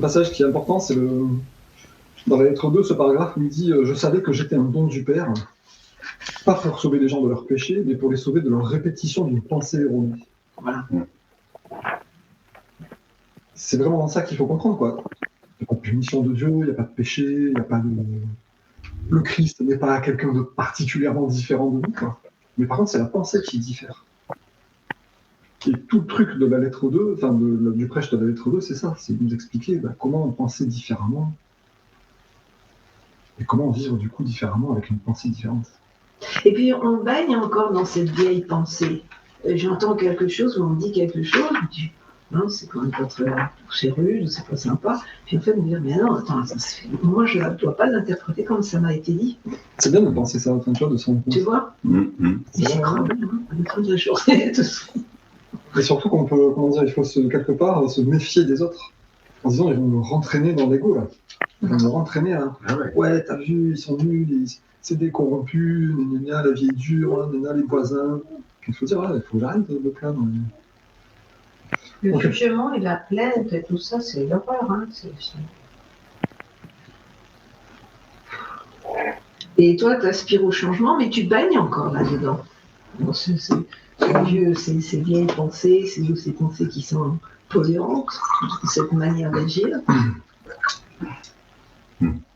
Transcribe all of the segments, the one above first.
passage qui est important, c'est dans la lettre 2, ce paragraphe où il dit « Je savais que j'étais un don du Père, pas pour sauver les gens de leurs péchés, mais pour les sauver de leur répétition d'une pensée erronée. » Voilà. C'est vraiment dans ça qu'il faut comprendre, quoi. Il n'y a pas de punition de Dieu, il n'y a pas de péché, il n'y a pas de... Le Christ n'est pas quelqu'un de particulièrement différent de nous, quoi. Mais par contre, c'est la pensée qui diffère. Et tout le truc de la lettre 2, enfin du prêche de la lettre 2, c'est ça, c'est de nous expliquer comment penser différemment et comment vivre du coup différemment avec une pensée différente. Et puis on baigne encore dans cette vieille pensée. J'entends quelque chose ou on dit quelque chose, je dis, non, c'est quand même pas très rude, c'est pas sympa. Puis en fait, me dire, mais non, attends, moi je ne dois pas l'interpréter comme ça m'a été dit. C'est bien de penser ça, enfin, tu vois, de s'en rendre compte. Tu vois C'est quand même une grande de la journée. Et surtout qu'on peut, il faut quelque part se méfier des autres. En disant, ils vont nous rentraîner dans l'ego, là. Ils vont nous rentraîner à, ouais, t'as vu, ils sont nuls, c'est des corrompus, la vie est dure, les voisins. Il faut dire, il faut que j'arrête de me plaindre. Le jugement et la plainte et tout ça, c'est l'horreur. Hein. Et toi, tu aspires au changement, mais tu baignes encore là-dedans. Ces vieilles pensées, ces pensées qui sont tolérantes, cette manière d'agir.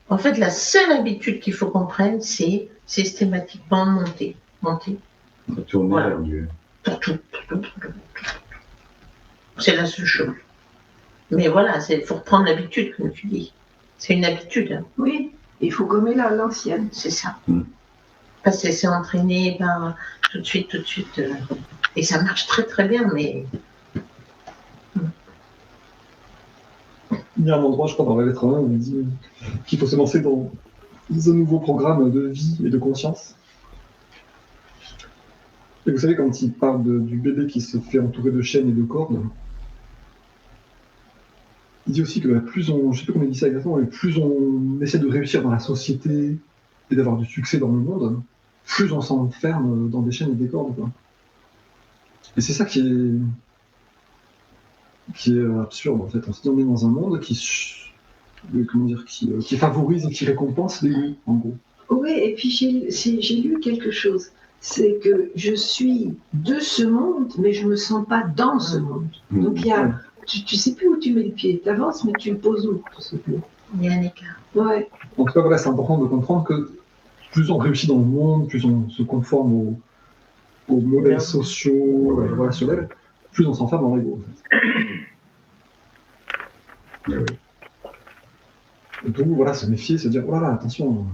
En fait, la seule habitude qu'il faut qu'on prenne, c'est systématiquement monter. Tourner vers Dieu. Pour tout. C'est la seule chose. Mais voilà, il faut reprendre l'habitude, comme tu dis. C'est une habitude. Hein. Oui, il faut gommer l'ancienne. C'est ça. Parce que c'est entraîné tout de suite. Et ça marche très très bien, mais... Il y a un endroit, je crois, dans la lettre 1, où il dit qu'il faut se lancer dans un nouveau programme de vie et de conscience. Et vous savez, quand il parle du bébé qui se fait entourer de chaînes et de cordes, il dit aussi que plus on, je sais pas comment il dit ça exactement, mais plus on essaie de réussir dans la société et d'avoir du succès dans le monde, plus on s'enferme dans des chaînes et des cordes, quoi. Et c'est ça qui est absurde, en fait. On se dit, on est dans un monde qui favorise et qui récompense l'ego, en gros. Oui, et puis j'ai lu quelque chose. C'est que je suis de ce monde, mais je ne me sens pas dans ce monde. Donc il y a... Tu ne sais plus où tu mets le pied. Tu avances, mais tu le poses où, tout ce pied. Il y a un écart. Ouais. En tout cas, voilà, c'est important de comprendre que plus on réussit dans le monde, plus on se conforme aux modèles sociaux, relationnels, plus on s'enferme dans l'ego. En fait. Donc voilà, se méfier, se dire, oh là là, attention.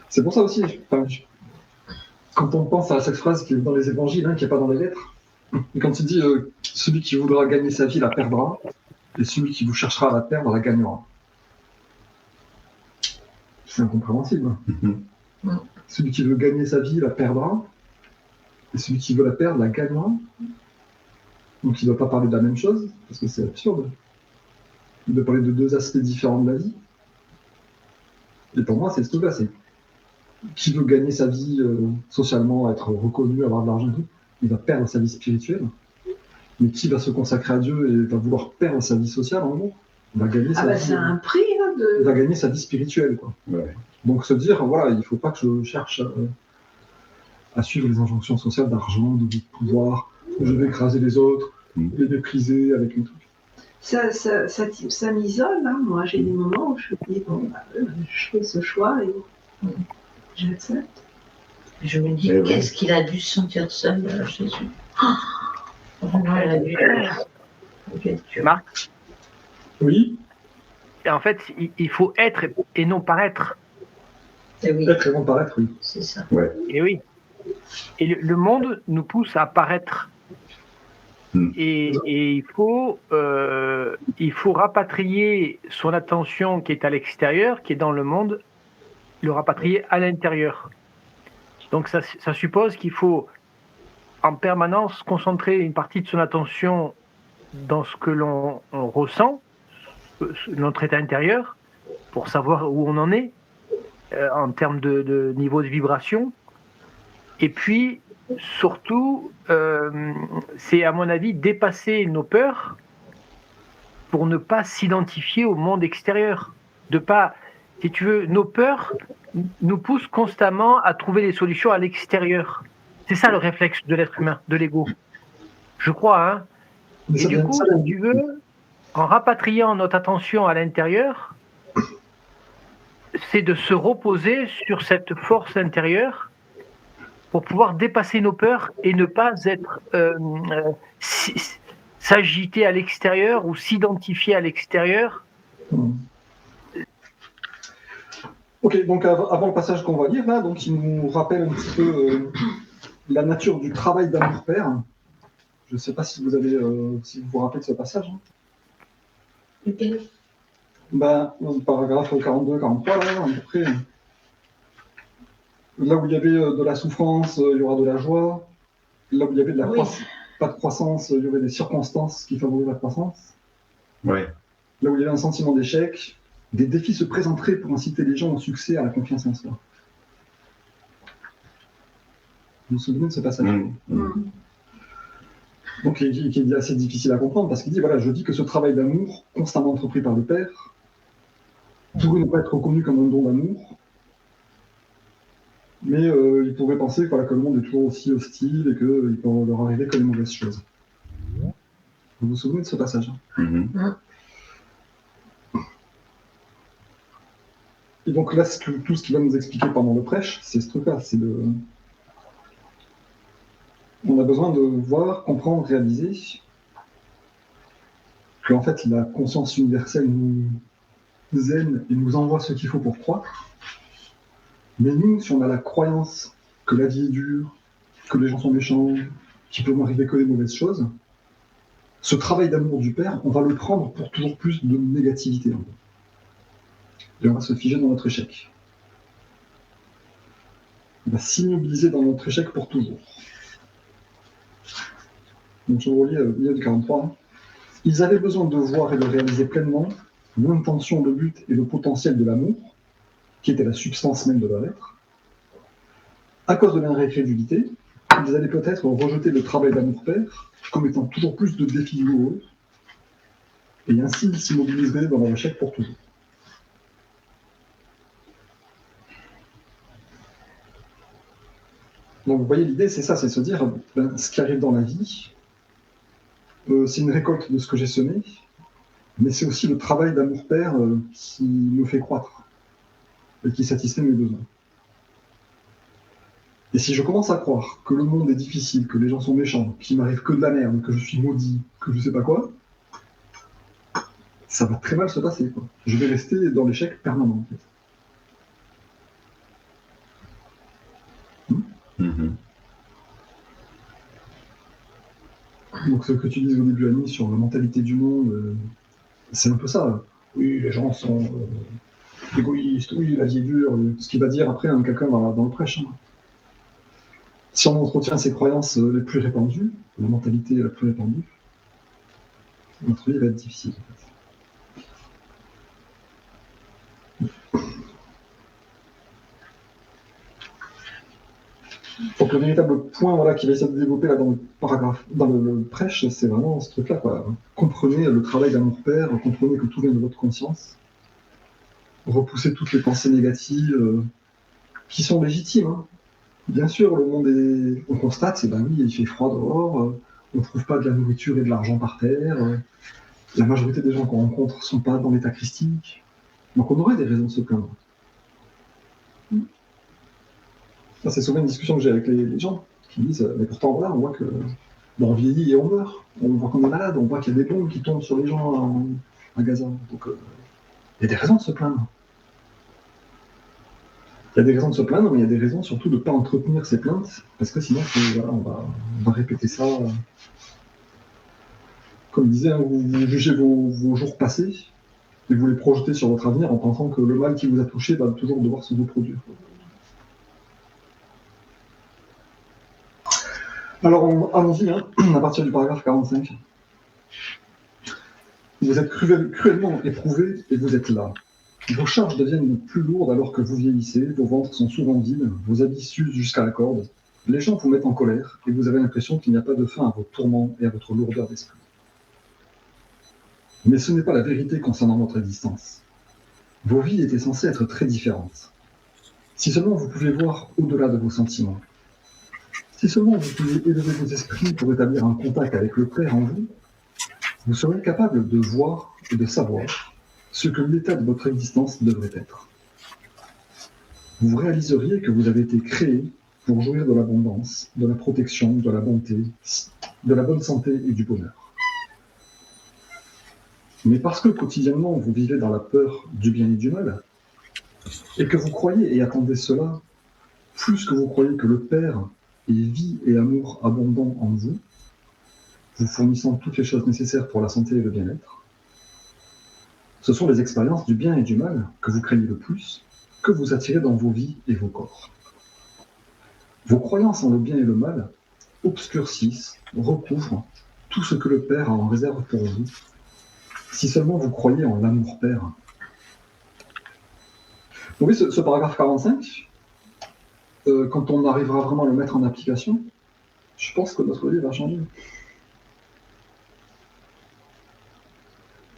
C'est pour ça aussi, quand on pense à cette phrase qui est dans les évangiles, qui n'est pas dans les lettres, et quand il dit celui qui voudra gagner sa vie la perdra, et celui qui vous cherchera à la perdre la gagnera. C'est incompréhensible. Celui qui veut gagner sa vie la perdra, et celui qui veut la perdre la gagnera. Donc il ne doit pas parler de la même chose, parce que c'est absurde. Il doit parler de deux aspects différents de la vie. Et pour moi, c'est ce truc-là, c'est qui veut gagner sa vie socialement, être reconnu, avoir de l'argent, il va perdre sa vie spirituelle. Mais qui va se consacrer à Dieu et va vouloir perdre sa vie sociale, en gros, va gagner sa vie. C'est un prix, hein, Il va gagner sa vie spirituelle, quoi. Ouais. Donc se dire, voilà, il ne faut pas que je cherche à suivre les injonctions sociales d'argent, de pouvoir, je vais écraser les autres, les mépriser avec un truc. Ça m'isole, hein. Moi j'ai des moments où je me dis, je fais ce choix et j'accepte. Je me dis, qu'est-ce qu'il a dû se sentir seul, Jésus. Vraiment, il a dû Marc. Oui. Et en fait, il faut être et non paraître. Et oui. Être et non paraître, oui. C'est ça. Ouais. Et oui. Et le monde nous pousse à paraître. Et il faut rapatrier son attention qui est à l'extérieur, qui est dans le monde, le rapatrier à l'intérieur. Donc ça suppose qu'il faut en permanence concentrer une partie de son attention dans ce que l'on ressent, notre état intérieur, pour savoir où on en est en termes de niveau de vibration. Et puis, surtout, c'est à mon avis dépasser nos peurs pour ne pas s'identifier au monde extérieur. De pas, si tu veux, nos peurs nous poussent constamment à trouver des solutions à l'extérieur. C'est ça le réflexe de l'être humain, de l'ego. Je crois, hein. Mais Et ça du vient- coup, ça si vient- tu veux, en rapatriant notre attention à l'intérieur, c'est de se reposer sur cette force intérieure pour pouvoir dépasser nos peurs et ne pas être s'agiter à l'extérieur ou s'identifier à l'extérieur. Ok, donc avant le passage qu'on va lire là, donc il nous rappelle un petit peu la nature du travail d'amour-père. Je ne sais pas si vous vous rappelez de ce passage. Hein. Lequel? Ben, dans le paragraphe 42-43, là, à peu près. Là où il y avait de la souffrance, il y aura de la joie. Là où il y avait pas de croissance, il y aurait des circonstances qui favorisent la croissance. Ouais. Là où il y avait un sentiment d'échec, des défis se présenteraient pour inciter les gens au succès, à la confiance en soi. Vous vous souvenez de ce passage? Donc, qui est assez difficile à comprendre, parce qu'il dit, voilà, je dis que ce travail d'amour, constamment entrepris par le Père, pourrait ne pas être reconnu comme un don d'amour, mais il pourrait penser voilà, que le monde est toujours aussi hostile et qu'il peut leur arriver que les mauvaises choses. Vous vous souvenez de ce passage? Et donc là, tout ce qu'il va nous expliquer pendant le prêche, c'est ce truc-là, on a besoin de voir, comprendre, réaliser que en fait la conscience universelle nous aime et nous envoie ce qu'il faut pour croire. Mais nous, si on a la croyance que la vie est dure, que les gens sont méchants, qu'il peut m'arriver que des mauvaises choses, ce travail d'amour du Père, on va le prendre pour toujours plus de négativité. Et on va se figer dans notre échec. On va s'immobiliser dans notre échec pour toujours. Donc je relis l'IA du 43. Ils avaient besoin de voir et de réaliser pleinement l'intention, le but et le potentiel de l'amour, qui était la substance même de leur être. À cause de l'incrédulité, ils allaient peut-être rejeter le travail d'amour-père comme étant toujours plus de défis douloureux, et ainsi ils s'immobiliseraient dans leur échec pour toujours. Donc vous voyez, l'idée c'est ça, c'est se dire, ce qui arrive dans la vie, c'est une récolte de ce que j'ai semé, mais c'est aussi le travail d'amour-père qui me fait croître et qui satisfait mes besoins. Et si je commence à croire que le monde est difficile, que les gens sont méchants, qu'il m'arrive que de la merde, que je suis maudit, que je sais pas quoi, ça va très mal se passer, quoi. Je vais rester dans l'échec permanent, en fait. Donc ce que tu disais au début, Annie, sur la mentalité du monde, c'est un peu ça. Oui, les gens sont égoïstes, oui, la vie est dure, ce qu'il va dire après quelqu'un dans le prêche. Hein. Si on entretient ces croyances les plus répandues, la mentalité la plus répandue, notre vie va être difficile. En fait. Donc le véritable point voilà, qui va essayer de développer là, dans le paragraphe, dans le prêche, c'est vraiment ce truc-là. Quoi. Comprenez le travail d'amour-père, comprenez que tout vient de votre conscience, repoussez toutes les pensées négatives qui sont légitimes. Hein. Bien sûr, le monde est... On constate, c'est ben oui, il fait froid dehors, on ne trouve pas de la nourriture et de l'argent par terre, la majorité des gens qu'on rencontre ne sont pas dans l'état christique. Donc on aurait des raisons de se plaindre. Ça, c'est souvent une discussion que j'ai avec les gens qui disent mais pourtant voilà, on voit que on vieillit et on meurt, on voit qu'on est malade, on voit qu'il y a des bombes qui tombent sur les gens à Gaza. Donc il y a des raisons de se plaindre. Il y a des raisons de se plaindre, mais il y a des raisons surtout de ne pas entretenir ces plaintes, parce que sinon voilà, on va répéter ça. Comme je disais, hein, vous jugez vos jours passés et vous les projetez sur votre avenir en pensant que le mal qui vous a touché va toujours devoir se reproduire. Alors, allons-y, hein, à partir du paragraphe 45. Vous êtes cruellement éprouvés et vous êtes là. Vos charges deviennent plus lourdes alors que vous vieillissez, vos ventres sont souvent vides, vos habits s'usent jusqu'à la corde. Les gens vous mettent en colère et vous avez l'impression qu'il n'y a pas de fin à vos tourments et à votre lourdeur d'esprit. Mais ce n'est pas la vérité concernant votre existence. Vos vies étaient censées être très différentes. Si seulement vous pouviez voir au-delà de vos sentiments. Si seulement vous pouviez élever vos esprits pour établir un contact avec le Père en vous, vous seriez capable de voir et de savoir ce que l'état de votre existence devrait être. Vous réaliseriez que vous avez été créé pour jouir de l'abondance, de la protection, de la bonté, de la bonne santé et du bonheur. Mais parce que quotidiennement vous vivez dans la peur du bien et du mal, et que vous croyez et attendez cela, plus que vous croyez que le Père est vie et amour abondant en vous, vous fournissant toutes les choses nécessaires pour la santé et le bien-être, ce sont les expériences du bien et du mal que vous craignez le plus, que vous attirez dans vos vies et vos corps. Vos croyances en le bien et le mal obscurcissent, recouvrent tout ce que le Père a en réserve pour vous, si seulement vous croyez en l'amour Père. Vous voyez ce paragraphe 45, quand on arrivera vraiment à le mettre en application, je pense que notre vie va changer.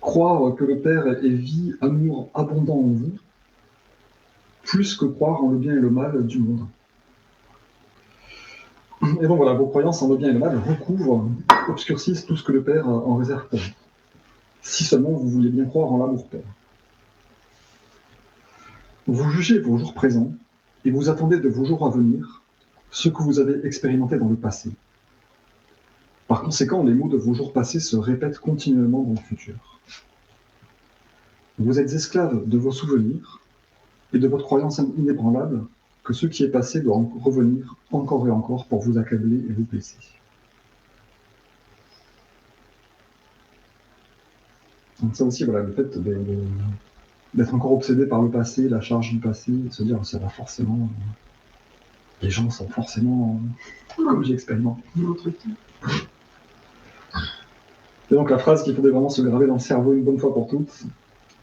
Croire que le Père est vie, amour abondant en vous, plus que croire en le bien et le mal du monde. Et donc voilà, vos croyances en le bien et le mal recouvrent, obscurcissent tout ce que le Père en réserve pour vous. Si seulement vous vouliez bien croire en l'amour Père. Vous jugez vos jours présents et vous attendez de vos jours à venir ce que vous avez expérimenté dans le passé. Par conséquent, les mots de vos jours passés se répètent continuellement dans le futur. Vous êtes esclave de vos souvenirs et de votre croyance inébranlable que ce qui est passé doit revenir encore et encore pour vous accabler et vous blesser. Donc ça aussi, voilà, le fait d'être encore obsédé par le passé, la charge du passé, de se dire ça va forcément, les gens sont forcément comme j'ai expérimenté. Et donc la phrase qu'il faudrait vraiment se graver dans le cerveau une bonne fois pour toutes,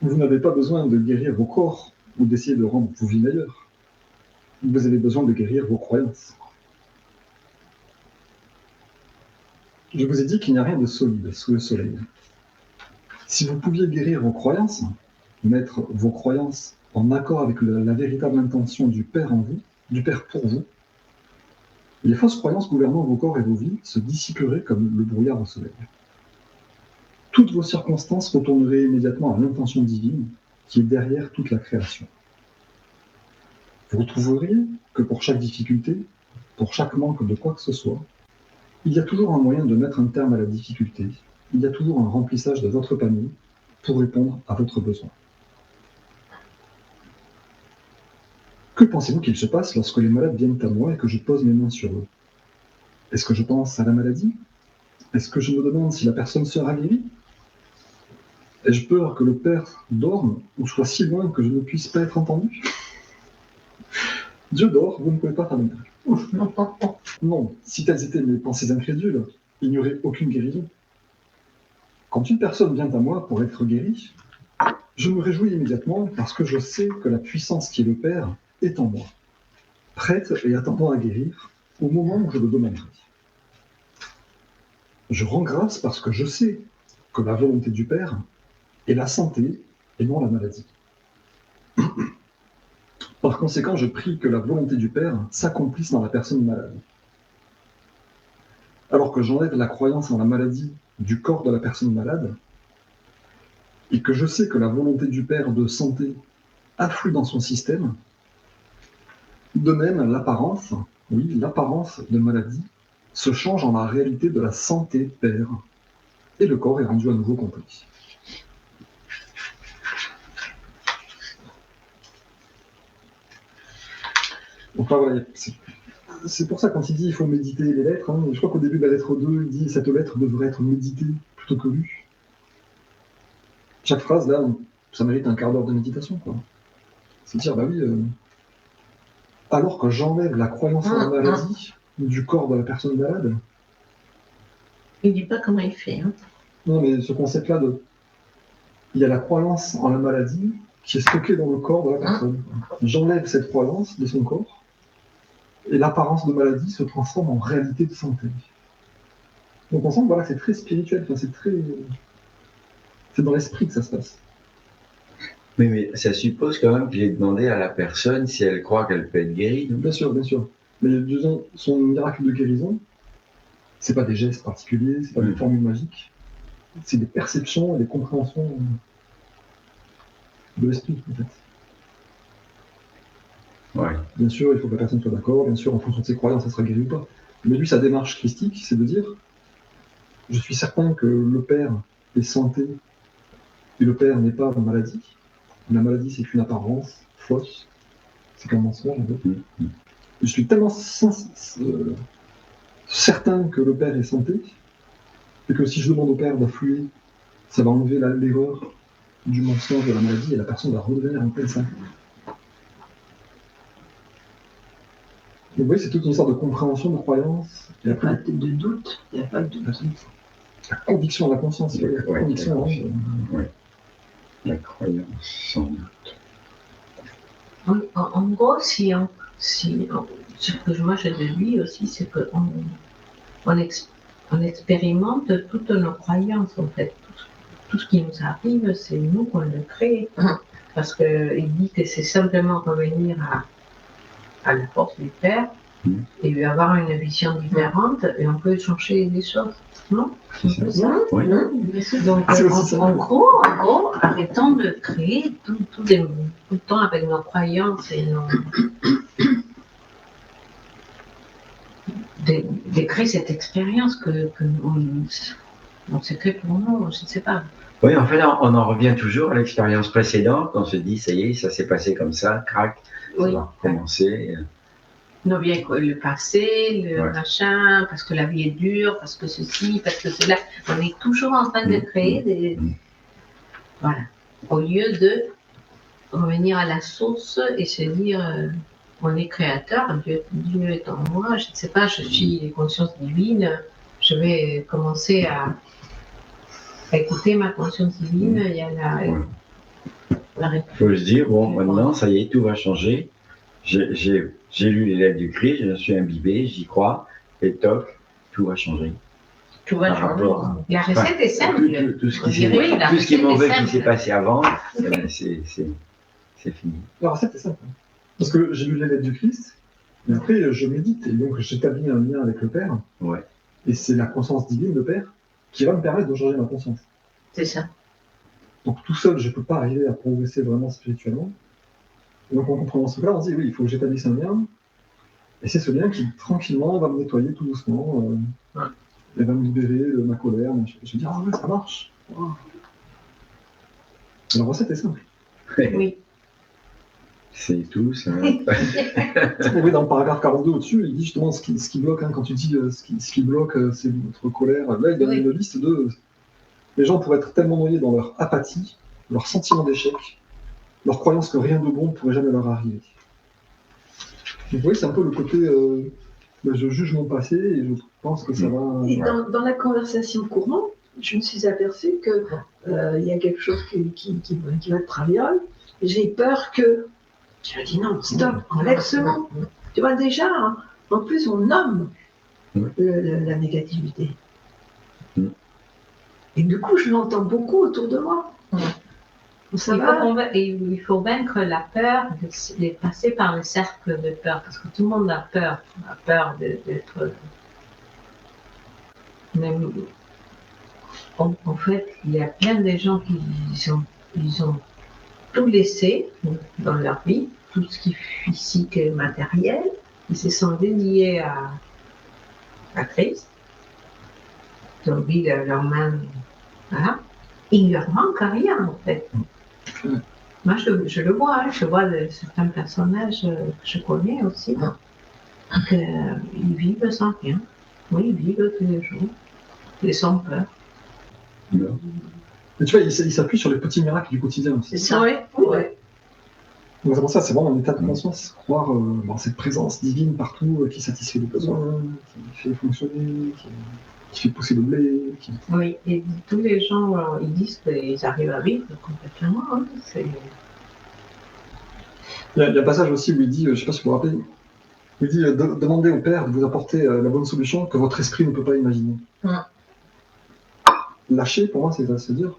vous n'avez pas besoin de guérir vos corps ou d'essayer de rendre vos vies meilleures. Vous avez besoin de guérir vos croyances. Je vous ai dit qu'il n'y a rien de solide sous le soleil. Si vous pouviez guérir vos croyances, mettre vos croyances en accord avec la véritable intention du Père en vous, du Père pour vous, les fausses croyances gouvernant vos corps et vos vies se dissiperaient comme le brouillard au soleil. Toutes vos circonstances retourneraient immédiatement à l'intention divine qui est derrière toute la création. Vous retrouveriez que pour chaque difficulté, pour chaque manque de quoi que ce soit, il y a toujours un moyen de mettre un terme à la difficulté, il y a toujours un remplissage de votre panier pour répondre à votre besoin. Que pensez-vous qu'il se passe lorsque les malades viennent à moi et que je pose mes mains sur eux? Est-ce que je pense à la maladie? Est-ce que je me demande si la personne sera guérie? Ai-je peur que le Père dorme ou soit si loin que je ne puisse pas être entendu? Dieu dort, vous ne pouvez pas faire de miracle. Non, si telles étaient mes pensées incrédules, il n'y aurait aucune guérison. Quand une personne vient à moi pour être guérie, je me réjouis immédiatement parce que je sais que la puissance qui est le Père est en moi, prête et attendant à guérir au moment où je le demanderai. Je rends grâce parce que je sais que la volonté du Père est la santé et non la maladie. Par conséquent, je prie que la volonté du Père s'accomplisse dans la personne malade. Alors que j'enlève la croyance en la maladie du corps de la personne malade, et que je sais que la volonté du Père de santé afflue dans son système, de même, l'apparence de maladie, se change en la réalité de la santé Père, et le corps est rendu à nouveau complet. Donc là, voilà, c'est pour ça quand il dit il faut méditer les lettres, hein, je crois qu'au début de la lettre 2, il dit cette lettre devrait être méditée plutôt que lue. Chaque phrase, là, ça mérite un quart d'heure de méditation, quoi. C'est dire, bah oui, alors que j'enlève la croyance en la maladie du corps de la personne malade. Il dit pas comment il fait. Hein. Non, mais ce concept-là il y a la croyance en la maladie qui est stockée dans le corps de la personne. J'enlève cette croyance de son corps, et l'apparence de maladie se transforme en réalité de santé. Donc on sent que voilà, c'est très spirituel, enfin, C'est dans l'esprit que ça se passe. Mais ça suppose quand même qu'il ait demandé à la personne si elle croit qu'elle peut être guérie. Non? Bien sûr, bien sûr. Mais disons, son miracle de guérison, c'est pas des gestes particuliers, c'est pas des formules magiques, c'est des perceptions et des compréhensions de l'esprit, en fait. Ouais. Bien sûr, il faut que la personne soit d'accord, bien sûr, en fonction de ses croyances, ça sera guéri ou pas. Mais lui, sa démarche christique, c'est de dire, je suis certain que le Père est santé, et le Père n'est pas la maladie. La maladie, c'est une apparence fausse, c'est qu'un mensonge, en fait. Je suis tellement certain que le Père est santé, et que si je demande au Père d'affluer, ça va enlever l'erreur du mensonge de la maladie, et la personne va redevenir en pleine santé. Donc, vous voyez, c'est toute une sorte de compréhension, de croyance. Il n'y a pas de doute. Il n'y a pas de doute. La conviction, la conscience. Ouais, La conviction, ouais. La croyance, sans doute. En gros, ce que moi je déduis aussi, c'est qu'on expérimente toutes nos croyances, en fait. Tout ce qui nous arrive, c'est nous qu'on le crée. Parce qu'il dit que c'est simplement revenir à la force du Père et lui avoir une vision différente et on peut changer les choses. Non? C'est ça. Oui. Donc, en gros, arrêtons de créer tout le temps avec nos croyances et de créer cette expérience que on s'est créé pour nous, je ne sais pas. Oui, en fait, on en revient toujours à l'expérience précédente. On se dit, ça y est, ça s'est passé comme ça, crac, ça va recommencer. Nos vies, le passé, le machin, parce que la vie est dure, parce que ceci, parce que cela. On est toujours en train de créer des. Voilà. Au lieu de revenir à la source et se dire, on est créateur, Dieu est en moi, je ne sais pas, je suis conscience divine, je vais commencer à écouter ma conscience divine, il y a Il faut se dire, bon, maintenant, ça y est, tout va changer. J'ai lu les lettres du Christ, je me suis imbibé, j'y crois, et toc, tout va changer. Tout va changer. La recette est simple. Tout ce qui est mauvais qui s'est passé avant, c'est fini. La recette est simple. Parce que j'ai lu les lettres du Christ, et après je médite, et donc j'établis un lien avec le Père. Ouais. Et c'est la conscience divine de Père qui va me permettre de changer ma conscience. C'est ça. Donc tout seul, je ne peux pas arriver à progresser vraiment spirituellement. Et donc en comprenant ce cas-là, on se dit oui, il faut que j'établisse un lien. Et c'est ce lien qui tranquillement va me nettoyer tout doucement. Et va me libérer de ma colère. Je vais dire, ah ouais, ça marche. Wow. La recette est simple. Oui. C'est tout, ça. Oui, dans le paragraphe 42 au-dessus, il dit justement ce qui bloque, quand tu dis ce qui bloque, c'est votre colère. Là, il donne une liste de. Les gens pourraient être tellement noyés dans leur apathie, leur sentiment d'échec, leur croyance que rien de bon ne pourrait jamais leur arriver. Donc, vous voyez, c'est un peu le côté. Je juge mon passé et je pense que ça va. Et dans la conversation courante, je me suis aperçue qu'il y a quelque chose qui va te travailler. J'ai peur que. Je me dis non, stop, enlève ce mot. Tu vois, déjà, en plus, on nomme la négativité. Et du coup, je l'entends beaucoup autour de moi. Il faut vaincre la peur de passer par le cercle de peur, parce que tout le monde a peur. On a peur d'être. Mais en fait, il y a plein de gens qui ont tout laissé dans leur vie, tout ce qui est physique et matériel, ils se sont dédiés à Christ. Ils ont mis leurs mains. Voilà. Il leur manque à rien, en fait. Moi, je le vois, je vois certains personnages que je connais aussi, qu'ils vivent sans rien. Oui, ils vivent tous les jours, et sans peur. Mais tu vois, il s'appuie sur les petits miracles du quotidien aussi. C'est ça. Ouais. Donc c'est pour ça, c'est vraiment un état de conscience, croire dans cette présence divine partout qui satisfait les besoins, qui fait fonctionner, qui fait pousser le blé. Oui, et tous les gens, ils disent qu'ils arrivent à vivre complètement. Hein, il y a un passage aussi où il dit, je ne sais pas si vous vous rappelez, il dit demandez au Père de vous apporter la bonne solution que votre esprit ne peut pas imaginer. Lâcher, pour moi, c'est à se dire,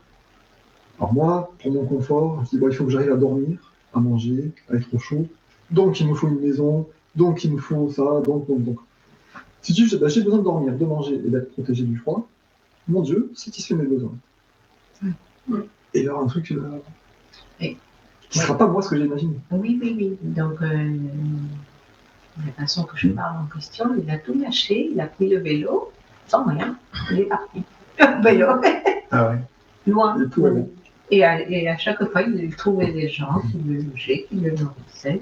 Alors moi, pour mon confort, je dis, bon, il faut que j'arrive à dormir, à manger, à être au chaud. Donc, il me faut une maison. Donc, il me faut ça. Donc. Si tu dis, bah, j'ai besoin de dormir, de manger et d'être protégé du froid, mon Dieu, satisfait mes besoins. Et il y aura un truc Et- qui ne sera pas moi ce que j'imagine. Oui. Donc, la façon que je parle en question, il a tout lâché, il a pris le vélo, sans rien, il est parti. Vélo, Ah ouais. loin. Et tout va bien. Et à chaque fois, il trouvait des gens qui le logeaient, qui le nourrissaient.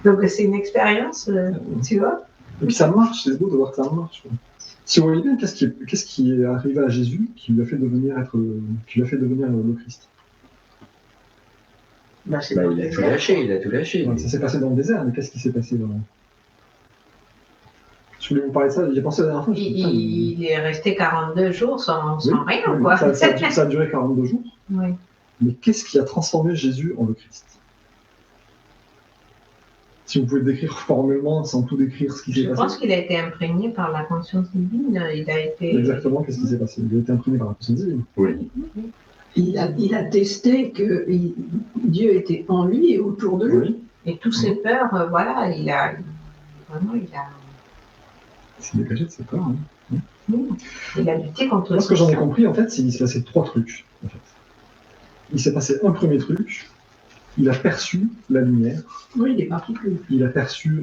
Donc, c'est une expérience, tu vois. Et puis ça marche, c'est beau de voir que ça marche. Quoi. Si on voyait bien, qu'est-ce qui est arrivé à Jésus qui lui a fait devenir le Christ? Bah, c'est Bah, dans il a le tout désert. lâché, il a tout lâché. Ouais, ça s'est passé dans le désert, mais qu'est-ce qui s'est passé vraiment? Je voulais vous parler de ça, j'ai pensé la dernière fois. Il est resté 42 jours sans rien, oui, quoi. ça a duré 42 jours. Oui. Mais qu'est-ce qui a transformé Jésus en le Christ? Si vous pouvez décrire formellement, sans tout décrire ce qui s'est Je passé. pense qu'il a été imprégné par la conscience divine. Il a été. Exactement, qu'est-ce qui s'est passé? Il a été imprégné par la conscience divine. Oui. Il a testé que Dieu était en lui et autour de lui. Oui, Et tous ses peurs, voilà, il a. il s'est dégagé de ses peurs. Hein. Il a lutté contre. Moi, ce que j'en ai compris, en fait, c'est qu'il s'est passé 3 trucs. En fait. Il s'est passé un premier truc, il a perçu la lumière. Oui, il est particulier. Il a perçu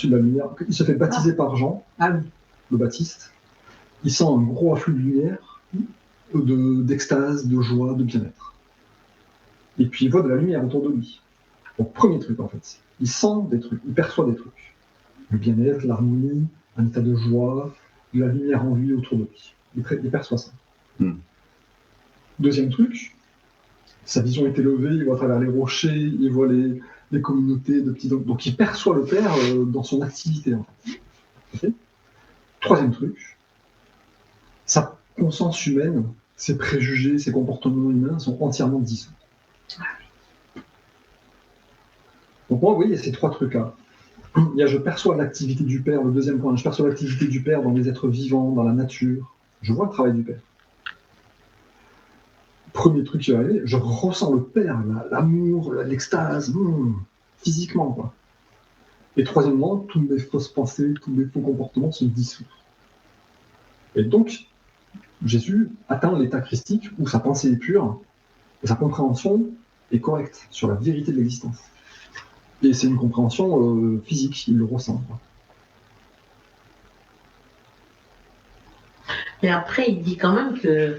la lumière. Il se fait baptiser par Jean, Ah oui. le Baptiste. Il sent un gros afflux de lumière, d'extase, de joie, de bien-être. Et puis il voit de la lumière autour de lui. Donc, premier truc, en fait. Il sent des trucs, il perçoit des trucs. Le bien-être, l'harmonie, un état de joie, de la lumière en lui autour de lui. Il perçoit ça. Deuxième truc, sa vision est élevée, il voit à travers les rochers, il voit les communautés de petits... Donc il perçoit le Père dans son activité, en fait. Okay. Troisième truc, sa conscience humaine, ses préjugés, ses comportements humains sont entièrement dissous. Donc moi, vous voyez, il y a ces 3 trucs-là. Il y a je perçois l'activité du Père, le deuxième point, je perçois l'activité du Père dans les êtres vivants, dans la nature. Je vois le travail du Père. Premier truc qui va arriver, je ressens le Père, l'amour, l'extase, physiquement, quoi. Et troisièmement, toutes mes fausses pensées, tous mes faux comportements sont dissous. Et donc, Jésus atteint l'état christique où sa pensée est pure et sa compréhension est correcte sur la vérité de l'existence. Et c'est une compréhension physique, il le ressent, quoi. Mais après, il dit quand même que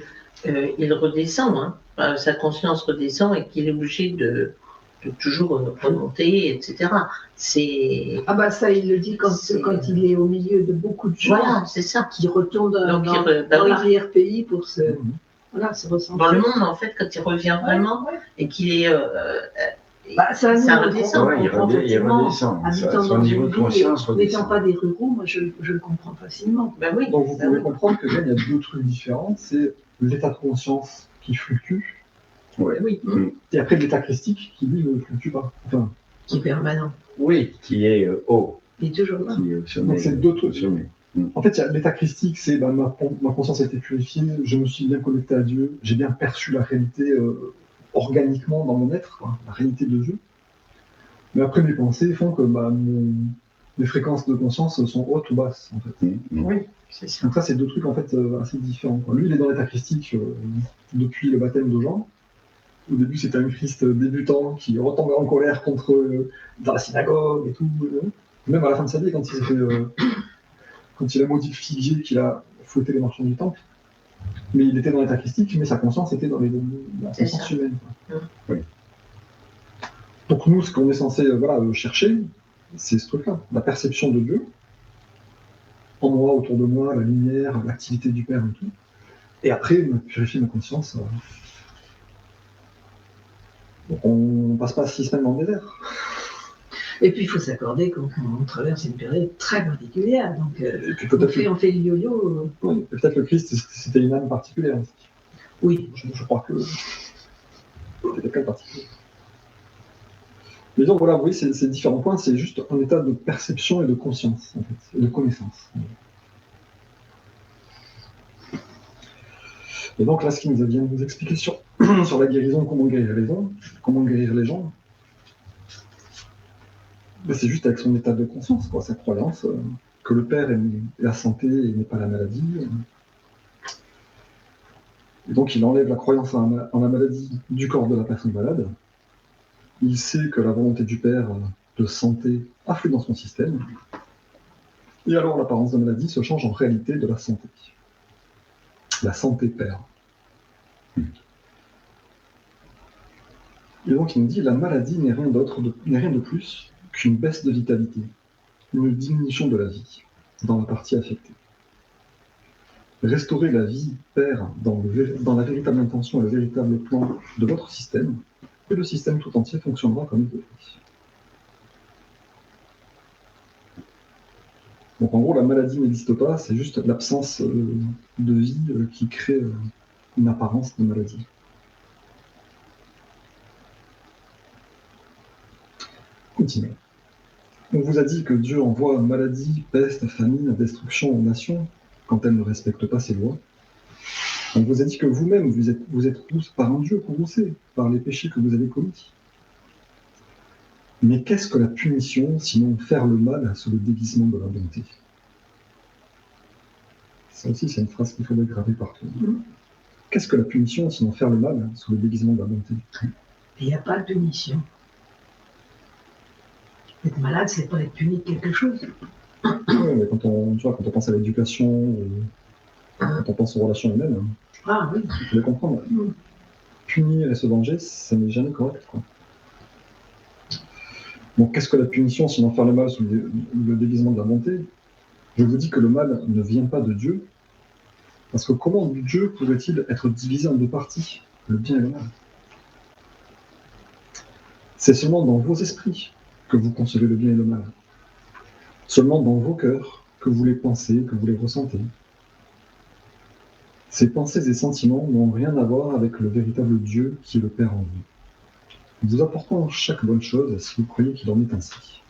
il redescend, hein. Sa conscience redescend et qu'il est obligé de toujours remonter, etc. Ah bah ça, il le dit quand il est au milieu de beaucoup de gens Voilà, c'est ça. qui retournent dans oui. l'arrière-pays pour se ressentir. Dans le monde, en fait, quand il revient vraiment et qu'il est... ça redescend. Ouais, il redescend. Habitant Son dans niveau une de ville, conscience n'étant redescend. pas des ruraux, moi je le comprends facilement. Ben oui. Donc vous pouvez comprendre que là, il y a 2 trucs différents. C'est l'état de conscience qui fluctue, Oui. et après l'état christique qui, lui, ne fluctue pas. Enfin, Qui est permanent. Oui, qui est haut, Il est toujours là. qui est au sommet. donc c'est 2 trucs. sommet. En fait, il y a l'état christique, c'est ma conscience a été purifiée, je me suis bien connecté à Dieu, j'ai bien perçu la réalité organiquement dans mon être, quoi, la réalité de Dieu. Mais après, mes pensées font que mes fréquences de conscience sont hautes ou basses, en fait. Oui, c'est ça. Donc ça, c'est 2 trucs en fait assez différents, quoi. Lui, il est dans l'état christique depuis le baptême de Jean. Au début, c'était un Christ débutant qui retombait en colère dans la synagogue et tout. Même à la fin de sa vie, quand il a maudit le figuier, qu'il a fouetté les marchands du temple. Mais il était dans l'état christique, mais sa conscience était dans la conscience humaine, quoi. Oui. Donc nous, ce qu'on est censé chercher, c'est ce truc-là, la perception de Dieu, en moi, autour de moi, la lumière, l'activité du Père et tout. Et après, purifier ma conscience. On passe pas 6 semaines dans le désert. Et puis il faut s'accorder qu'on traverse une période très particulière. Donc Et puis peut-être on fait le yo-yo. oui, peut-être le Christ, c'était une âme particulière aussi. Oui. Je crois que c'était quelqu'un de particulier. Mais donc voilà, oui, ces différents points, c'est juste un état de perception et de conscience, en fait, et de connaissance. Et donc là, ce qu'il nous vient de nous expliquer sur la guérison, comment guérir les gens, ben, c'est juste avec son état de conscience, quoi, sa croyance que le Père est la santé et n'est pas la maladie. Et donc il enlève la croyance en la maladie du corps de la personne malade. Il sait que la volonté du Père de santé afflue dans son système. Et alors l'apparence de maladie se change en réalité de la santé. La santé Père. Et donc il nous dit la maladie n'est rien de plus qu'une baisse de vitalité, une diminution de la vie dans la partie affectée. Restaurer la vie Père dans la véritable intention et le véritable plan de votre système, et le système tout entier fonctionnera comme il devrait. Donc en gros, la maladie n'existe pas, c'est juste l'absence de vie qui crée une apparence de maladie. Continuons. On vous a dit que Dieu envoie maladie, peste, famine, destruction aux nations quand elles ne respectent pas ses lois. On vous a dit que vous-même, vous êtes tous par un Dieu courroucé, par les péchés que vous avez commis. Mais qu'est-ce que la punition, sinon faire le mal sous le déguisement de la bonté? Ça aussi, c'est une phrase qu'il faudrait graver partout. Qu'est-ce que la punition, sinon faire le mal sous le déguisement de la bonté? Il n'y a pas de punition. Être malade, c'est pas être puni de quelque chose. Oui, mais quand on pense à l'éducation, quand on pense aux relations humaines, Ah oui. il faut les comprendre. Punir et se venger, ça n'est jamais correct, quoi. Donc, qu'est-ce que la punition, sinon faire le mal sous le déguisement de la bonté? Je vous dis que le mal ne vient pas de Dieu, parce que comment Dieu pourrait-il être divisé en deux parties, le bien et le mal? C'est seulement dans vos esprits que vous concevez le bien et le mal. Seulement dans vos cœurs que vous les pensez, que vous les ressentez. Ces pensées et sentiments n'ont rien à voir avec le véritable Dieu qui est le Père en vous. Vous apportons chaque bonne chose si vous croyez qu'il en est ainsi.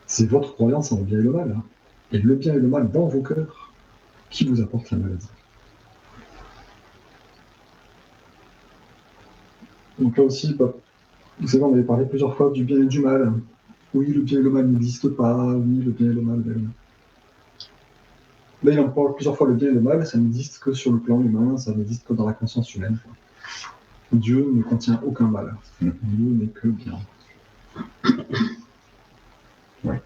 C'est votre croyance en le bien et le mal, et le bien et le mal dans vos cœurs, qui vous apporte la maladie. Donc là aussi, vous savez, on avait parlé plusieurs fois du bien et du mal. Oui, le bien et le mal n'existent pas, oui, le bien et le mal. Là, il en parle plusieurs fois, le bien et le mal, ça n'existe que sur le plan humain, ça n'existe que dans la conscience humaine. Dieu ne contient aucun mal. Dieu n'est que bien. Ouais.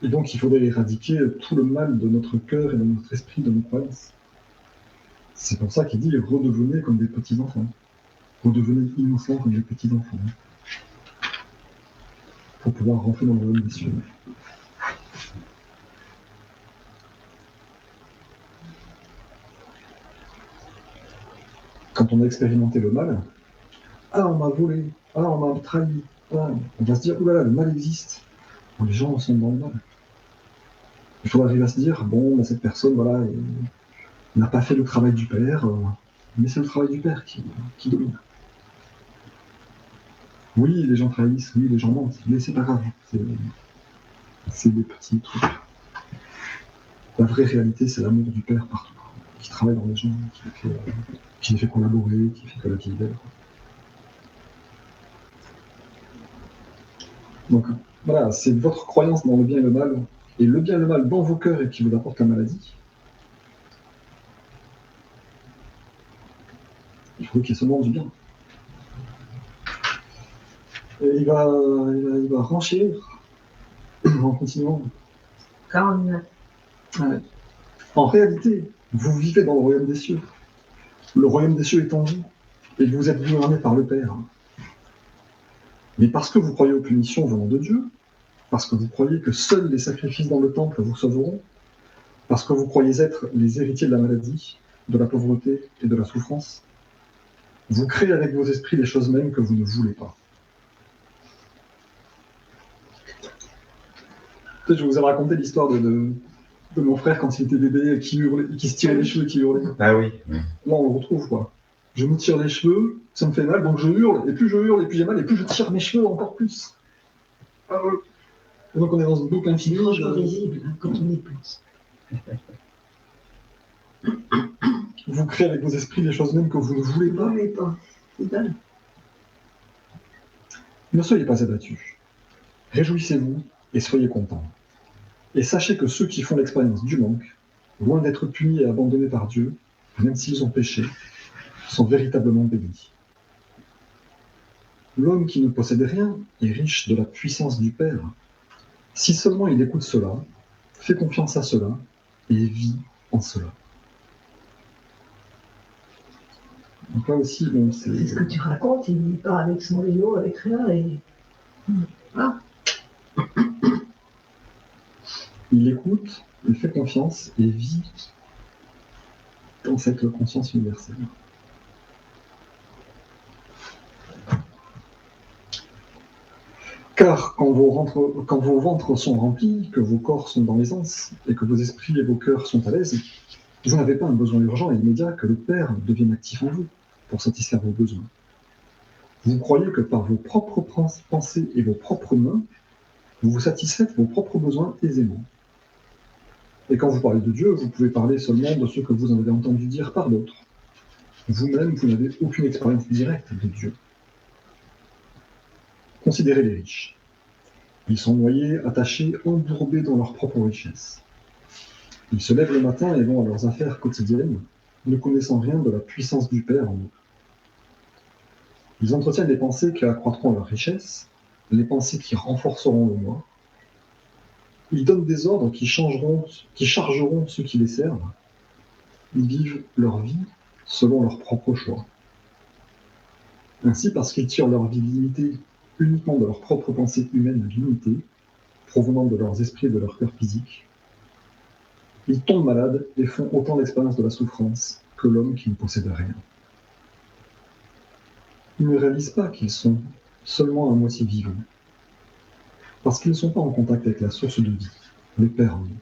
Et donc, il faudrait éradiquer tout le mal de notre cœur et de notre esprit, de nos croyances. C'est pour ça qu'il dit redevenez comme des petits-enfants. Redevenez innocents comme des petits-enfants. Pour pouvoir rentrer dans le royaume des cieux. Quand on a expérimenté le mal, ah, on m'a volé, ah, on m'a trahi, ah, on va se dire, oulala, le mal existe. Les gens sont dans le mal. Il faut arriver à se dire, bon, cette personne, voilà, n'a pas fait le travail du Père, mais c'est le travail du Père qui domine. Oui, les gens trahissent, oui, les gens mentent, mais c'est pas grave. C'est des petits trucs. La vraie réalité, c'est l'amour du Père partout, qui travaille dans les gens, qui les fait collaborer, qui fait que la vie est belle. Donc voilà, c'est votre croyance dans le bien et le mal, et le bien et le mal dans vos cœurs et qui vous apporte la maladie. Il faut qu'il se mange du bien. Et il va renchérir en continuant. 49. Ouais. En réalité, vous vivez dans le royaume des cieux. Le royaume des cieux est en vous, et vous êtes gouverné par le Père. Mais parce que vous croyez aux punitions venant de Dieu, parce que vous croyez que seuls les sacrifices dans le temple vous sauveront, parce que vous croyez être les héritiers de la maladie, de la pauvreté et de la souffrance, vous créez avec vos esprits les choses mêmes que vous ne voulez pas. Peut-être je vous ai raconté l'histoire de mon frère quand il était bébé, qui se tirait les cheveux, qui hurlait. Ah oui. Là, on le retrouve, quoi. Je me tire les cheveux, ça me fait mal, donc je hurle, et plus je hurle, et plus j'ai mal, et plus je tire mes cheveux encore plus. Et donc on est dans une boucle infinie. C'est risible quand on y pense. Vous créez avec vos esprits les choses même que vous ne voulez Vous pas. ne voulez pas. C'est dingue. Ne soyez pas abattus. Réjouissez-vous et soyez contents. Et sachez que ceux qui font l'expérience du manque, loin d'être punis et abandonnés par Dieu, même s'ils ont péché, sont véritablement bénis. L'homme qui ne possède rien est riche de la puissance du Père. Si seulement il écoute cela, fait confiance à cela et vit en cela. Donc là aussi, bon, C'est ce que tu racontes, il part avec son vélo, avec rien, et voilà. il écoute, il fait confiance et vit dans cette conscience universelle. Car quand vos ventres sont remplis, que vos corps sont dans l'aisance, et que vos esprits et vos cœurs sont à l'aise, vous n'avez pas un besoin urgent et immédiat que le Père devienne actif en vous pour satisfaire vos besoins. Vous croyez que par vos propres pensées et vos propres mains, vous vous satisfaites vos propres besoins aisément. Et quand vous parlez de Dieu, vous pouvez parler seulement de ce que vous en avez entendu dire par d'autres. Vous-même, vous n'avez aucune expérience directe de Dieu. Considérez les riches. Ils sont noyés, attachés, embourbés dans leur propre richesse. Ils se lèvent le matin et vont à leurs affaires quotidiennes, ne connaissant rien de la puissance du Père en eux. Ils entretiennent les pensées qui accroîtront leur richesse, les pensées qui renforceront le moi. Ils donnent des ordres qui chargeront ceux qui les servent. Ils vivent leur vie selon leur propre choix. Ainsi, parce qu'ils tirent leur vie limitée uniquement de leurs propres pensées humaines limitées, provenant de leurs esprits et de leur cœur physique, ils tombent malades et font autant l'expérience de la souffrance que l'homme qui ne possède rien. Ils ne réalisent pas qu'ils sont seulement à moitié vivants, parce qu'ils ne sont pas en contact avec la source de vie, le Père en eux.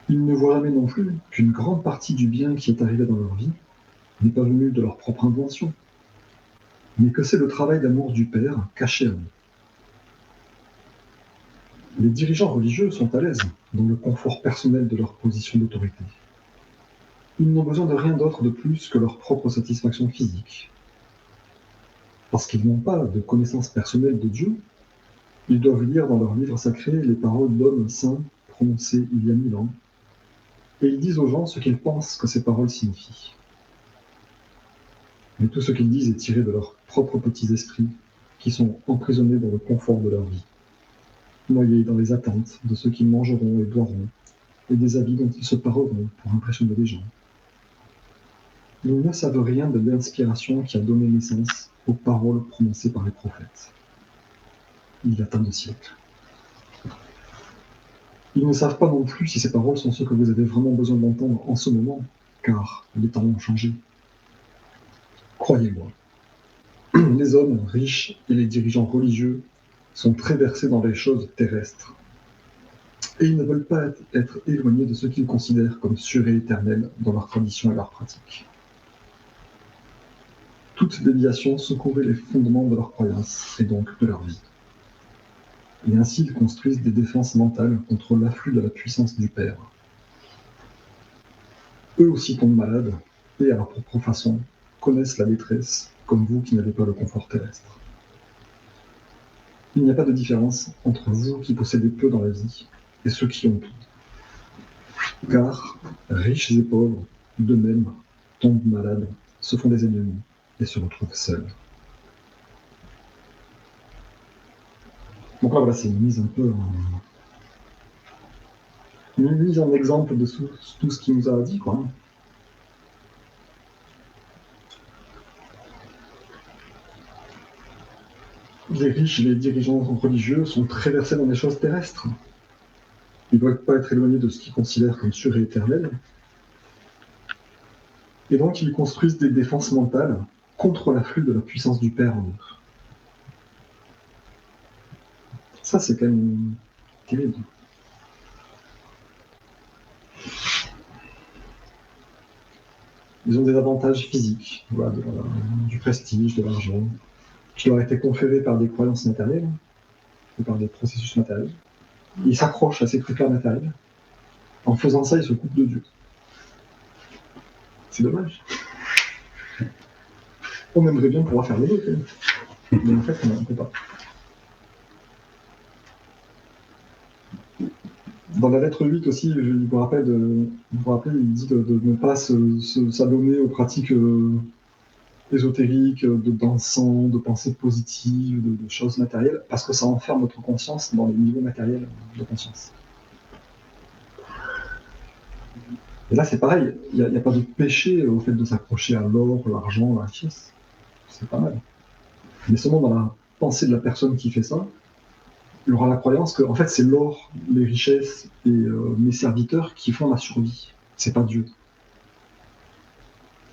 Ils ne voient jamais non plus qu'une grande partie du bien qui est arrivé dans leur vie n'est pas venu de leur propre invention, mais que c'est le travail d'amour du Père caché à eux. Les dirigeants religieux sont à l'aise dans le confort personnel de leur position d'autorité. Ils n'ont besoin de rien d'autre de plus que leur propre satisfaction physique. Parce qu'ils n'ont pas de connaissance personnelle de Dieu, ils doivent lire dans leurs livres sacrés les paroles d'hommes saints prononcées il y a 1000 ans, et ils disent aux gens ce qu'ils pensent que ces paroles signifient. Mais tout ce qu'ils disent est tiré de leurs propres petits esprits, qui sont emprisonnés dans le confort de leur vie, noyés dans les attentes de ce qu'ils mangeront et boiront, et des habits dont ils se pareront pour impressionner les gens. Ils ne savent rien de l'inspiration qui a donné naissance aux paroles prononcées par les prophètes. Il y a tant de siècles. Ils ne savent pas non plus si ces paroles sont ce que vous avez vraiment besoin d'entendre en ce moment, car les temps ont changé. Croyez-moi, les hommes riches et les dirigeants religieux sont très versés dans les choses terrestres, et ils ne veulent pas être éloignés de ce qu'ils considèrent comme sûr et éternel dans leur tradition et leur pratique. Toute déviation secourait les fondements de leur croyance et donc de leur vie. Et ainsi ils construisent des défenses mentales contre l'afflux de la puissance du Père. Eux aussi tombent malades et, à leur propre façon, connaissent la détresse comme vous qui n'avez pas le confort terrestre. Il n'y a pas de différence entre vous qui possédez peu dans la vie et ceux qui ont tout. Car, riches et pauvres, d'eux-mêmes, tombent malades, se font des ennemis et se retrouvent seuls. Donc là, voilà, c'est une mise un peu une mise en exemple de tout ce qu'il nous a dit, quoi. Les riches et les dirigeants religieux sont très versés dans les choses terrestres. Ils ne doivent pas être éloignés de ce qu'ils considèrent comme sûr et éternel. Et donc, ils construisent des défenses mentales contre l'afflux de la puissance du Père en eux. Ça, c'est quand même terrible. Ils ont des avantages physiques, voilà, du prestige, de l'argent, qui leur a été conféré par des croyances matérielles, ou par des processus matériels. Ils s'accrochent à ces trucs-là matériels, En faisant ça, il se coupe de Dieu. C'est dommage. On aimerait bien pouvoir faire les deux, quand même. Mais en fait, on ne peut pas. Dans la lettre 8 aussi, je vous rappelle, il dit de ne pas s'adonner aux pratiques ésotériques, d'encens, de pensées positives, de choses matérielles, parce que ça enferme notre conscience dans les niveaux matériels de conscience. Et là, c'est pareil, il n'y a pas de péché au fait de s'accrocher à l'or, l'argent, la richesse. C'est pas mal. Mais seulement dans la pensée de la personne qui fait ça, il y aura la croyance que en fait, c'est l'or, les richesses et mes serviteurs qui font ma survie. C'est pas Dieu.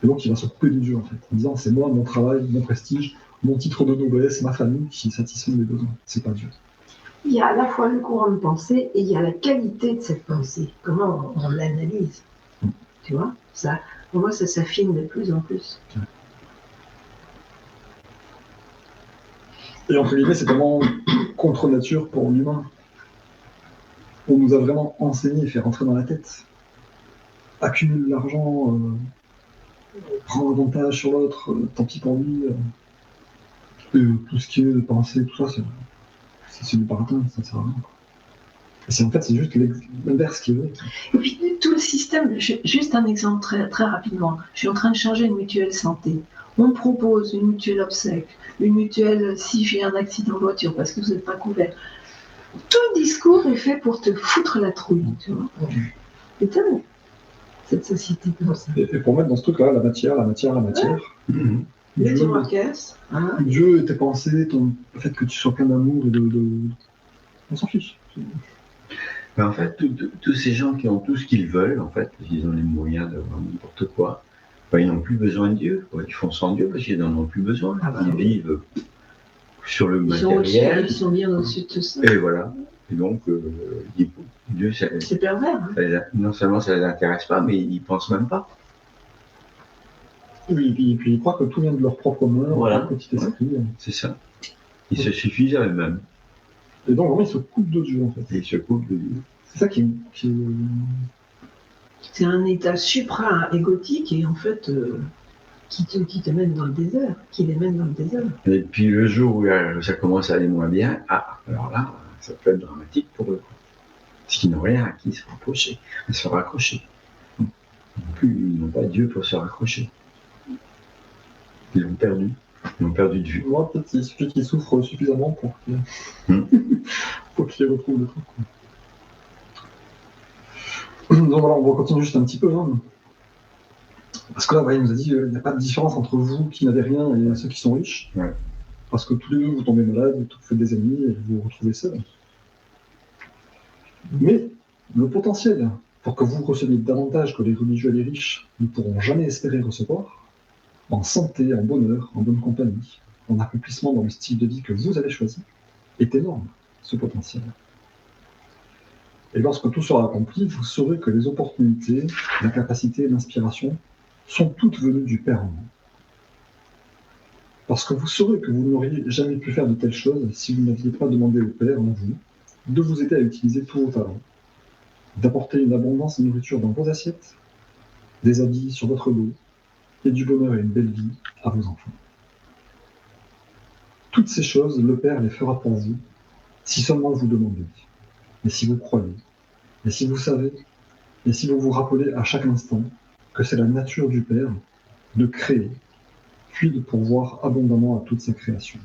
Et donc, il va se couper de Dieu, en fait, en disant c'est moi, mon travail, mon prestige, mon titre de noblesse, ma famille qui satisfont mes besoins. C'est pas Dieu. Il y a à la fois le courant de pensée et il y a la qualité de cette pensée. Comment on l'analyse. Tu vois ça, pour moi, ça s'affine de plus en plus. Et entre guillemets, c'est vraiment contre nature pour l'humain. On nous a vraiment enseigné, fait rentrer dans la tête. Accumule l'argent, prends avantage sur l'autre, tant pis pour lui. Tout ce qui est pensée, tout ça, c'est du baratin, ça sert à rien. Et en fait, c'est juste l'inverse qui est vrai. Et puis, tout le système, juste un exemple très, très rapidement. Je suis en train de changer une mutuelle santé. On me propose une mutuelle obsèque, une mutuelle si j'ai un accident de voiture parce que vous n'êtes pas couvert. Tout le discours est fait pour te foutre la trouille, tu vois. C'est dingue, cette société comme ça. Et pour mettre dans ce truc-là, la matière. Les Marquès, Dieu et tes pensées, le fait que tu sois plein d'amour et on s'en fiche. Mais en fait, tous ces gens qui ont tout ce qu'ils veulent, en fait, ils ont les moyens d'avoir n'importe quoi, ils n'ont plus besoin de Dieu. Ils font sans Dieu parce qu'ils n'en ont plus besoin. Ils vivent sur le matériel. Ils sont bien au-dessus de tout ça. Et voilà. Et donc, Dieu, c'est pervers. Non seulement ça ne les intéresse pas, mais ils ne pensent même pas. Oui, et puis ils croient que tout vient de leur propre main, leur petit esprit. C'est ça. Ils se suffisent à eux-mêmes. Et donc, vraiment, ils se coupent de Dieu, en fait. Et ils se coupent de Dieu. C'est ça qui C'est un état supra-égotique et en fait, qui te mène dans le désert, qui les mène dans le désert. Et puis le jour où ça commence à aller moins bien, alors là, ça peut être dramatique pour eux. Parce qu'ils n'ont rien à qui se rapprocher, à se raccrocher. Non plus, ils n'ont pas Dieu pour se raccrocher. Ils l'ont perdu. Ils l'ont perdu de vue. Moi, peut-être il suffit qu'ils souffrent suffisamment pour qu'ils retrouvent le truc. Donc voilà, on va continuer juste un petit peu. Parce que là, il nous a dit qu'il n'y a pas de différence entre vous qui n'avez rien et ceux qui sont riches. Ouais. Parce que tous les deux, vous tombez malade, vous faites des ennemis et vous vous retrouvez seul. Mais le potentiel pour que vous receviez davantage que les religieux et les riches ne pourront jamais espérer recevoir, en santé, en bonheur, en bonne compagnie, en accomplissement dans le style de vie que vous avez choisi, est énorme, ce potentiel. Et lorsque tout sera accompli, vous saurez que les opportunités, la capacité et l'inspiration sont toutes venues du Père en vous. Parce que vous saurez que vous n'auriez jamais pu faire de telles choses si vous n'aviez pas demandé au Père en vous de vous aider à utiliser tous vos talents, d'apporter une abondance de nourriture dans vos assiettes, des habits sur votre dos, et du bonheur et une belle vie à vos enfants. Toutes ces choses, le Père les fera pour vous, si seulement vous demandez, et si vous croyez, et si vous savez, et si vous vous rappelez à chaque instant que c'est la nature du Père de créer, puis de pourvoir abondamment à toute sa création.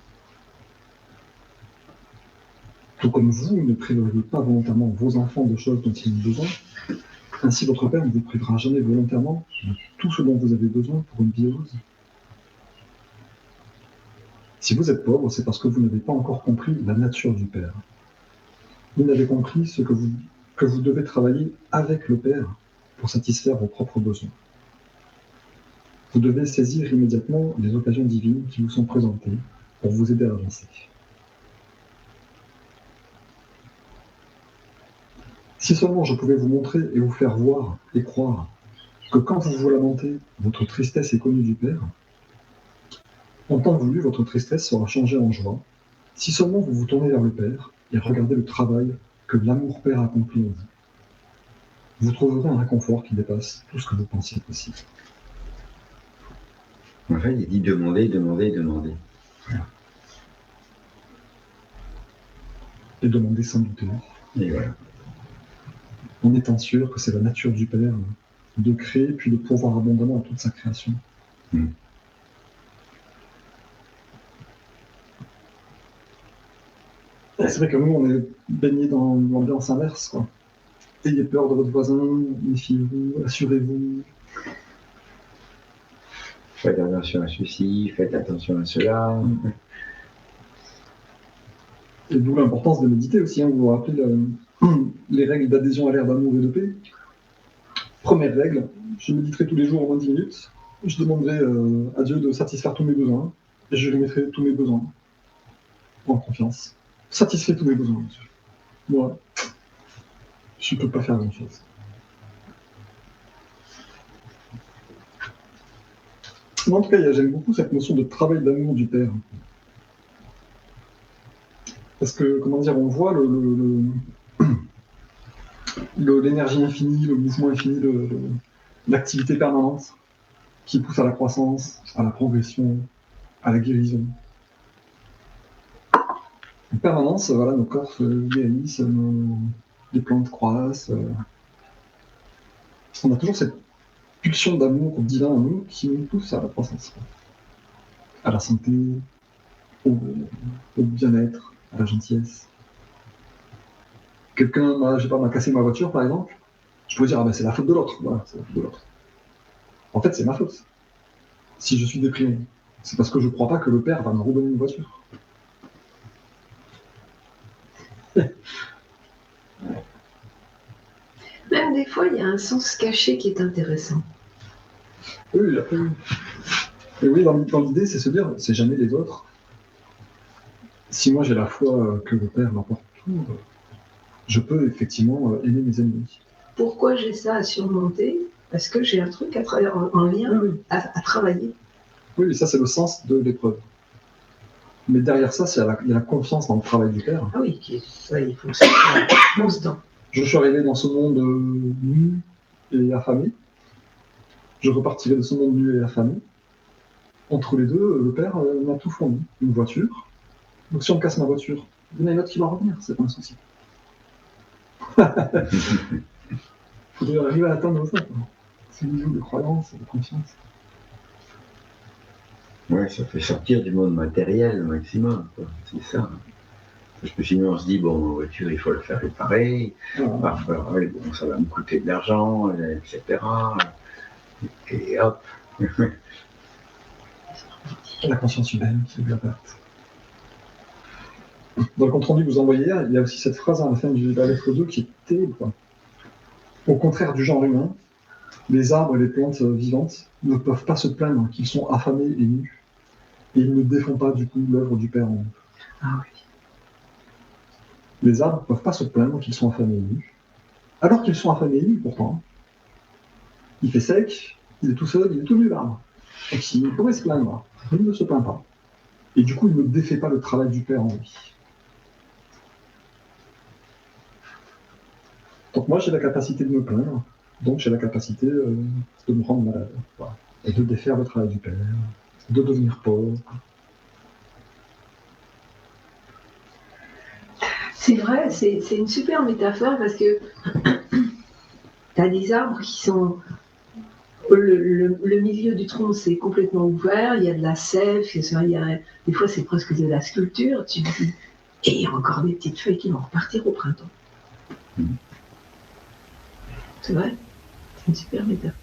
Tout comme vous ne priveriez pas volontairement vos enfants de choses dont ils ont besoin, ainsi votre Père ne vous privera jamais volontairement de tout ce dont vous avez besoin pour une vie heureuse. Si vous êtes pauvre, c'est parce que vous n'avez pas encore compris la nature du Père. Vous n'avez compris ce que vous devez travailler avec le Père pour satisfaire vos propres besoins. Vous devez saisir immédiatement les occasions divines qui vous sont présentées pour vous aider à avancer. Si seulement je pouvais vous montrer et vous faire voir et croire que quand vous vous lamentez, votre tristesse est connue du Père, en temps voulu, votre tristesse sera changée en joie, si seulement vous vous tournez vers le Père et regardez le travail que l'amour Père accomplit en vous. vous trouverez un réconfort qui dépasse tout ce que vous pensiez possible. En fait, il dit demander, demander, demander. Et demander sans douter. Et voilà. En étant sûr que c'est la nature du Père de créer puis de pourvoir abondamment à toute sa création. Et c'est vrai que nous, on est baignés dans l'ambiance inverse, quoi. Ayez peur de votre voisin, méfiez-vous, assurez-vous. Faites attention à ceci, faites attention à cela. Et d'où l'importance de méditer aussi. Vous vous rappelez les règles d'adhésion à l'air d'amour et de paix. Première règle, je méditerai tous les jours au moins 10 minutes. Je demanderai à Dieu de satisfaire tous mes besoins. Et je lui mettrai tous mes besoins. En confiance. Satisfait tous mes besoins, Dieu. Moi, je ne peux pas faire grand-chose. En tout cas, j'aime beaucoup cette notion de travail d'amour du Père. Parce que, comment dire, on voit l'énergie infinie, le mouvement infini, l'activité permanente qui pousse à la croissance, à la progression, à la guérison. En permanence, voilà, nos corps se guérissent, les plantes croissent. On a toujours cette pulsion d'amour divin en nous qui nous pousse à la croissance, à la santé, au bien-être, à la gentillesse. Quelqu'un m'a cassé ma voiture, par exemple, je peux dire, ah ben c'est la faute de l'autre. Voilà, c'est la faute de l'autre. En fait, c'est ma faute. Si je suis déprimé, c'est parce que je ne crois pas que le Père va me redonner une voiture. Même des fois, il y a un sens caché qui est intéressant. Oui, après, oui. Et oui, dans l'idée, c'est se dire, c'est jamais les autres. Si moi j'ai la foi que le Père m'apporte tout, je peux effectivement aimer mes ennemis. Pourquoi j'ai ça à surmonter? Parce que j'ai un truc en lien à travailler. Oui, ça c'est le sens de l'épreuve. Mais derrière ça, il y a la confiance dans le travail du Père. Ah oui, ça, il faut que ça soit constant. Je suis arrivé dans ce monde nu et affamé. Je repartirai de ce monde nu et affamé. Entre les deux, le Père m'a tout fourni. Une voiture. Donc si on me casse ma voiture, il y en a une autre qui va revenir, c'est pas un souci. Il faudrait arriver à atteindre ça. C'est une vision de croyance, de confiance. Ouais, ça fait sortir du monde matériel au maximum, quoi. C'est ça. Parce que sinon on se dit, bon, ma voiture, il faut le faire réparer, bon, ça va me coûter de l'argent, etc. Et hop. La conscience humaine qui est bien perte. Dans le compte rendu que vous envoyez, il y a aussi cette phrase à la fin de la lettre 2 qui est terrible. Au contraire du genre humain, les arbres et les plantes vivantes ne peuvent pas se plaindre qu'ils sont affamés et nus, et ils ne défont pas du coup l'œuvre du Père en eux. Ah oui. Les arbres ne peuvent pas se plaindre qu'ils sont affamés et nus, alors qu'ils sont affamés et nus pourtant. Il fait sec, il est tout seul, il est tout nu l'arbre. Et il pourrait se plaindre, il ne se plaint pas. Et du coup, il ne défait pas le travail du Père en lui. Donc moi, j'ai la capacité de me plaindre, donc j'ai la capacité de me rendre malade. Voilà. Et de défaire le travail du Père, de devenir pauvre. C'est vrai, c'est une super métaphore parce que tu as des arbres qui sont... Le milieu du tronc, c'est complètement ouvert, il y a de la sève, des fois c'est presque de la sculpture, tu te dis, et il y a encore des petites feuilles qui vont repartir au printemps. C'est vrai, c'est une super métaphore.